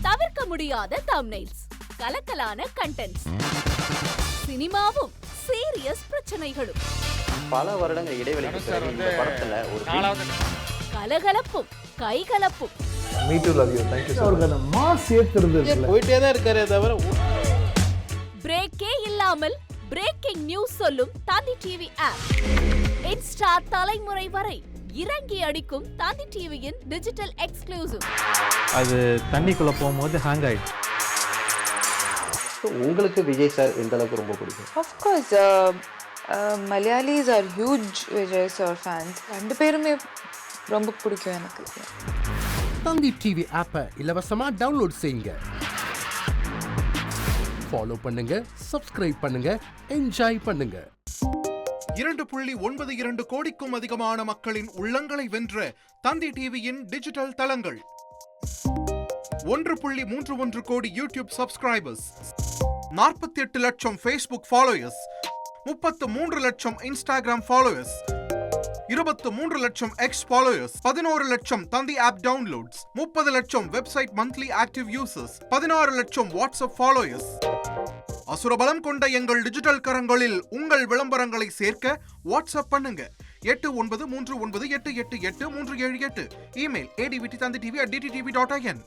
தவிர்க்க முடியாத thumbnails, கலக்கலான contents, சினிமாவும் சீரியஸ் பிரச்சனைகளும், பல வருடங்கள் இடைவெளிக்கு பிறகு இந்த படத்துல ஒரு கலகலப்பும் கைகலப்பும், போயிட்டே தான் இருக்காரே தவிர பிரேக்கே இல்லாமல் பிரேக்கிங் நியூஸ் சொல்லும் தந்தி டிவி ஆப். இன்ஸ்டா தலைமுறை வரை இறங்கி அடிக்கும் தந்தி டிவியின் டிஜிட்டல் எக்ஸ்க்ளூசிவ். அது தண்ணிக்குள்ள போகும்போது ஹேங் ஆயிடுச்சு. உங்களுக்கு விஜய் சார் எந்த அளவுக்கு ரொம்ப பிடிக்கும்? Of course, Malayalis are huge Vijay sir fans. ரெண்டு பேருமே ரொம்ப பிடிக்கும் எனக்கு. தந்தி டிவி ஆப்பை இலவசமா டவுன்லோட் செய்யுங்க. ஃபாலோ பண்ணுங்க, சப்ஸ்கிரைப் பண்ணுங்க, என்ஜாய் பண்ணுங்க. 2.92 கோடிக்கும் அதிகமான மக்களின் உள்ளங்களை வென்ற தந்தி டிவியின் டிஜிட்டல் தளங்கள். 1.31 கோடி யூடியூப் சப்ஸ்கிரைபர்ஸ், 48 லட்சம் ஃபேஸ்புக் ஃபாலோயர்ஸ், 33 லட்சம் இன்ஸ்டாகிராம் ஃபாலோயர்ஸ், 23 லட்சம் எக்ஸ் ஃபாலோயர்ஸ், 11 லட்சம் தந்தி ஆப் டவுன்லோட்ஸ், 30 லட்சம் வெப்சைட் மந்த்லி ஆக்டிவ் யூசர்ஸ், 16 லட்சம் வாட்ஸ்அப் ஃபாலோயர்ஸ். அசுரபலம் கொண்ட எங்கள் டிஜிட்டல் கரங்களில் உங்கள் விளம்பரங்களை சேர்க்க வாட்ஸ்அப் பண்ணுங்க 8939888378. Email advttanditv@dttv.in.